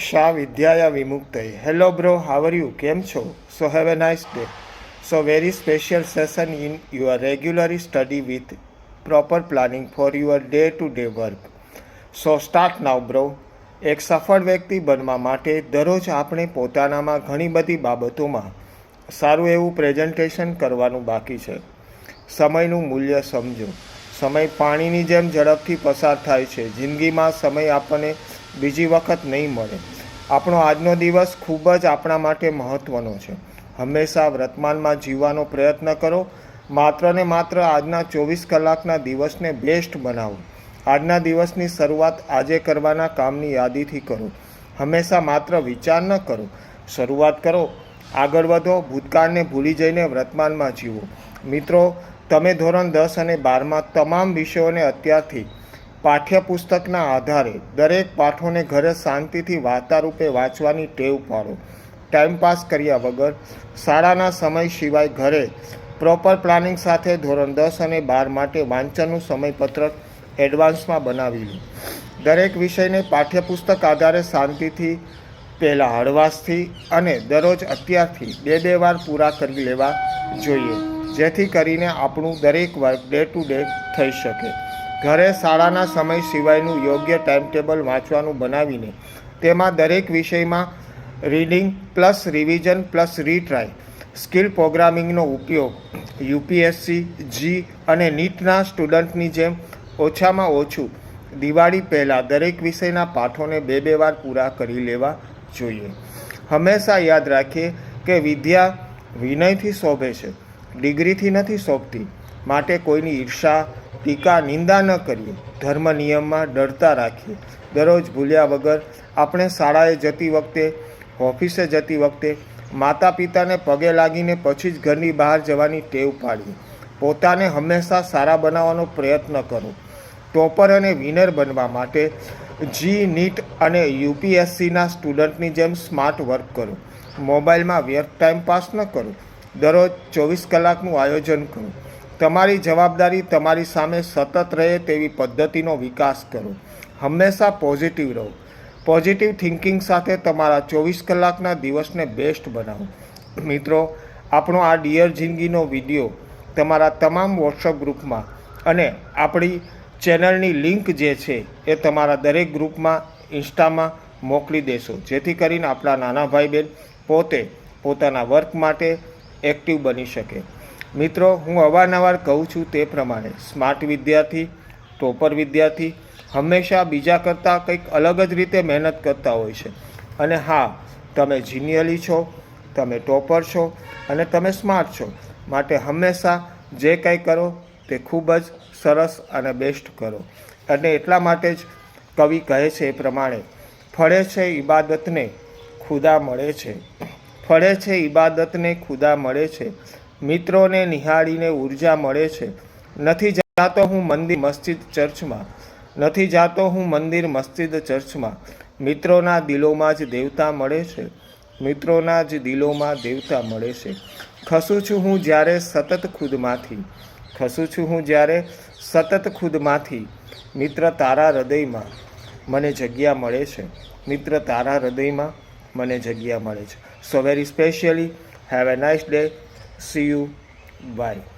શા વિદ્યાયા વિમુક્તય. Hello bro, how are you? કેમ છો? So have a nice day. So very special session in your regular study with proper planning for your day-to-day work. So start now bro. એક સફળ વ્યક્તિ બનવા માટે દરરોજ આપણે પોતાનામાં ઘણી બધી બાબતોમાં સારું એવું પ્રેઝન્ટેશન કરવાનું બાકી છે. સમયનું મૂલ્ય સમજો. સમય પાણીની જેમ ઝડપથી પસાર થાય છે. જિંદગીમાં સમય આપણને બીજી વખત નહીં મળે. આપણો આજનો દિવસ ખૂબ જ આપણા માટે મહત્ત્વનો છે. હંમેશા વર્તમાનમાં જીવવાનો પ્રયત્ન કરો. માત્ર ને માત્ર આજના 24 કલાકના દિવસને બેસ્ટ બનાવો. આજના દિવસની શરૂઆત આજે કરવાના કામની યાદીથી કરો. હંમેશા માત્ર વિચાર ન કરો, શરૂઆત કરો. આગળ વધો. ભૂતકાળને ભૂલી જઈને વર્તમાનમાં જીવો. મિત્રો, તમે ધોરણ 10 અને 12માં તમામ વિષયોને અત્યારથી પાઠ્યપુસ્તકના આધારે દરેક પાઠોને ઘરે શાંતિથી વાર્તા રૂપે વાંચવાની ટેવ પાડો. ટાઈમપાસ કર્યા વગર શાળાના સમય સિવાય ઘરે પ્રોપર પ્લાનિંગ સાથે ધોરણ 10 અને 12 માટે વાંચનનું સમયપત્રક એડવાન્સમાં બનાવી લો. દરેક વિષયને પાઠ્યપુસ્તક આધારે શાંતિથી પહેલાં હળવાશથી અને દરરોજ અત્યારથી 2-2 વાર પૂરા કરી લેવા જોઈએ, જેથી કરીને આપણું દરેક વર્ક ડે ટુ ડે થઈ શકે. ઘરે શાળાના સમય સિવાયનું યોગ્ય ટાઈમટેબલ વાંચવાનું બનાવીને તેમાં દરેક વિષયમાં reading plus revision plus retry skill પ્રોગ્રામિંગનો ઉપયોગ યુપીએસસી, જી અને નીટના સ્ટુડન્ટની જેમ ઓછામાં ઓછું દિવાળી પહેલાં દરેક વિષયના પાઠોને 2-2 વાર પૂરા કરી લેવા જોઈએ. હંમેશા યાદ રાખીએ કે વિદ્યા વિનયથી શોભે છે, ડિગ્રીથી નથી શોભતી. માટે કોઈની ઈર્ષા, ટીકા, નિંદા ન કરીએ. ધર્મ નિયમમાં ડરતા રાખીએ. દરરોજ ભૂલ્યા વગર આપણે શાળાએ જતી વખતે, ઓફિસે જતી વખતે માતા પિતાને પગે લાગીને પછી જ ઘરની બહાર જવાની ટેવ પાડીએ. પોતાને હંમેશા સારા બનાવવાનો પ્રયત્ન કરો. ટોપર અને વિનર બનવા માટે જી, નીટ અને યુપીએસસીના સ્ટુડન્ટની જેમ સ્માર્ટ વર્ક કરો. મોબાઈલમાં વ્યર્થ ટાઈમ પાસ ન કરો. દરરોજ 24 કલાકનું આયોજન કરો. તમારી જવાબદારી તમારી સામે સતત રહે તેવી પદ્ધતિનો વિકાસ કરો. હંમેશા પોઝિટિવ રહો. પોઝિટિવ થિંકિંગ સાથે તમારા 24 કલાકના દિવસને બેસ્ટ બનાવો. મિત્રો, આપણો આ ડિયર જિંદગીનો વિડીયો તમારા તમામ વોટ્સઅપ ગ્રુપમાં અને આપણી ચેનલની લિંક જે છે એ તમારા દરેક ગ્રુપમાં, ઇન્સ્ટામાં મોકલી દેશો, જેથી કરીને આપણા નાના ભાઈ બહેન પોતે પોતાના વર્ક માટે એક્ટિવ બની શકે. મિત્રો, હું અવારનવાર કહું છું તે પ્રમાણે સ્માર્ટ વિદ્યાર્થી, ટોપર વિદ્યાર્થી હંમેશા બીજા કરતાં કંઈક અલગ જ રીતે મહેનત કરતા હોય છે. અને હા, તમે જીનિયલી છો, તમે ટોપર છો અને તમે સ્માર્ટ છો. માટે હંમેશા જે કંઈ કરો તે ખૂબ જ સરસ અને બેસ્ટ કરો. અને એટલા માટે જ કવિ કહે છે એ પ્રમાણે, ફળે છે ઇબાદતને ખુદા મળે છે, ફળે છે ઇબાદતને ખુદા મળે છે, મિત્રોને નિહાળીને ઉર્જા મળે છે. નથી જાતો હું મંદિર મસ્જિદ ચર્ચમાં, નથી જાતો હું મંદિર મસ્જિદ ચર્ચમાં, મિત્રોના દિલોમાં જ દેવતા મળે છે, મિત્રોના જ દિલોમાં દેવતા મળે છે. ખસું છું હું જ્યારે સતત ખુદમાંથી, ખસું છું હું જ્યારે સતત ખુદમાંથી, મિત્ર તારા હૃદયમાં મને જગ્યા મળે છે, મિત્ર તારા હૃદયમાં મને જગ્યા મળે છે. સો very specially have a nice day. See you. Bye.